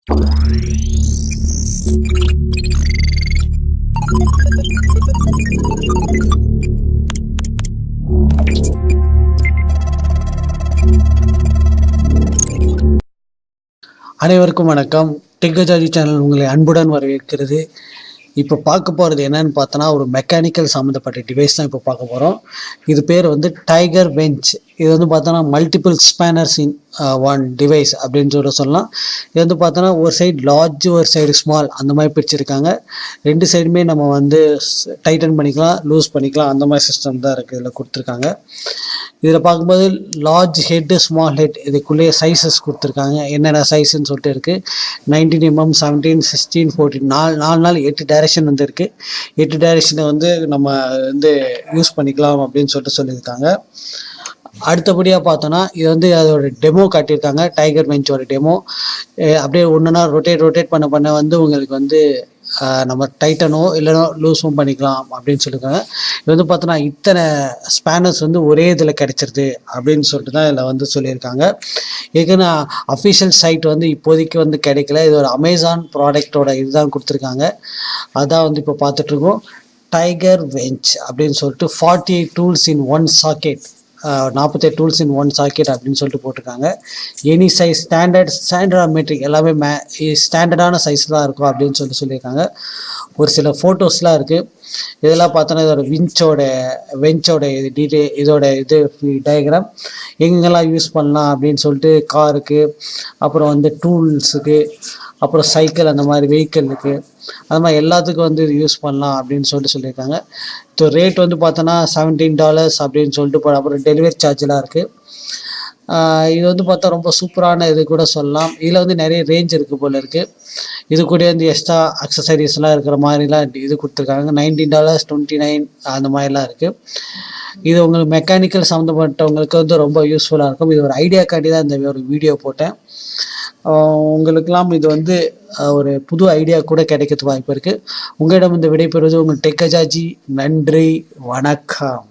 அனைவருக்கும் வணக்கம். கஜாஜி சேனல் உங்களை அன்புடன் வரவேற்கிறது. இப்போ பார்க்க போகிறது என்னன்னு பார்த்தோன்னா, ஒரு மெக்கானிக்கல் சம்மந்தப்பட்ட டிவைஸ் தான் இப்போ பார்க்க போகிறோம். இது பேர் வந்து டைகர் வெஞ்ச். இது வந்து பார்த்தோன்னா multiple spanners in one device அப்படின்னு சொல்லலாம். இது வந்து பார்த்தோன்னா ஒரு சைடு லார்ஜ், ஒரு சைடு ஸ்மால், அந்த மாதிரி பிரிச்சிருக்காங்க. ரெண்டு சைடுமே நம்ம வந்து டைட்டன் பண்ணிக்கலாம், லூஸ் பண்ணிக்கலாம், அந்த மாதிரி சிஸ்டம் தான் இருக்குது இதில் கொடுத்துருக்காங்க. இதில் பார்க்கும்போது லார்ஜ் ஹெட்டு, ஸ்மால் ஹெட், இதுக்குள்ளேயே சைஸஸ் கொடுத்துருக்காங்க. என்னென்ன சைஸ்ன்னு சொல்லிட்டு இருக்குது. 19 mm, 17, 16, 14, 4 8 டைரக்ஷன் வந்து இருக்குது. 8 டைரக்ஷனை வந்து நம்ம வந்து யூஸ் பண்ணிக்கலாம் அப்படின்னு சொல்லியிருக்காங்க. அடுத்தபடியாக பார்த்தோன்னா, இது வந்து அதோட டெமோ காட்டியிருக்காங்க. டைகர் பெஞ்சோட டெமோ. அப்படியே ஒன்றுனா ரொட்டேட் பண்ண வந்து உங்களுக்கு வந்து நம்ம டைட்டனோ இல்லைனோ லூஸும் பண்ணிக்கலாம் அப்படின்னு சொல்லியிருக்காங்க. இது வந்து பார்த்தோன்னா இத்தனை ஸ்பேனர்ஸ் வந்து ஒரே இதில் கிடைச்சிருது அப்படின்னு சொல்லிட்டு தான் இதில் வந்து சொல்லியிருக்காங்க. ஏற்கனவே அஃபிஷியல் சைட் வந்து இப்போதைக்கு வந்து கிடைக்கல. இது ஒரு அமேசான் ப்ராடக்டோட இதுதான் கொடுத்துருக்காங்க. அதான் வந்து இப்போ பார்த்துட்ருக்கோம். டைகர் வெஞ்ச் அப்படின்னு சொல்லிட்டு 48 tools in one socket, 48 tools in one socket அப்படின்னு சொல்லிட்டு போட்டிருக்காங்க. எனி சைஸ், ஸ்டாண்டர்ட் மெட்ரிக், எல்லாமே ஸ்டாண்டர்டான சைஸ் தான் இருக்கும் அப்படின்னு சொல்லியிருக்காங்க. ஒரு சில ஃபோட்டோஸ்லாம் இருக்குது. இதெல்லாம் பார்த்தோன்னா இதோட வெஞ்சோட இதோட இது டயக்ராம் எங்கெல்லாம் யூஸ் பண்ணலாம் அப்படின்னு சொல்லிட்டு, காருக்கு, அப்புறம் வந்து டூல்ஸுக்கு, அப்புறம் சைக்கிள், அந்த மாதிரி வெஹிக்கிளுக்கு, அது மாதிரி எல்லாத்துக்கும் வந்து இது யூஸ் பண்ணலாம் அப்படின்னு சொல்லியிருக்காங்க. ஸோ ரேட் வந்து பார்த்தோன்னா $17 அப்படின்னு சொல்லிட்டு, அப்புறம் டெலிவரி சார்ஜெலாம் இருக்குது. இது வந்து பார்த்தா ரொம்ப சூப்பரான இது கூட சொல்லலாம். இதில் வந்து நிறைய ரேஞ்ச் இருக்குது போல் இருக்குது. இது கூட வந்து எக்ஸ்ட்ரா அக்சசரிஸ்லாம் இருக்கிற மாதிரிலாம் இது கொடுத்துருக்காங்க. $19, $29 அந்த மாதிரிலாம் இருக்குது. இது உங்களுக்கு மெக்கானிக்கல் சம்மந்தப்பட்டவங்களுக்கு வந்து ரொம்ப யூஸ்ஃபுல்லாக இருக்கும். இது ஒரு ஐடியாக்காண்டி தான் இந்த ஒரு வீடியோ போட்டேன். உங்களுக்கெல்லாம் இது வந்து ஒரு புது ஐடியா கூட கிடைக்கிறதுக்கு வாய்ப்பு இருக்குது. உங்களிடம் இந்த விடைபெறுவது உங்கள் கஜாஜி. நன்றி, வணக்கம்.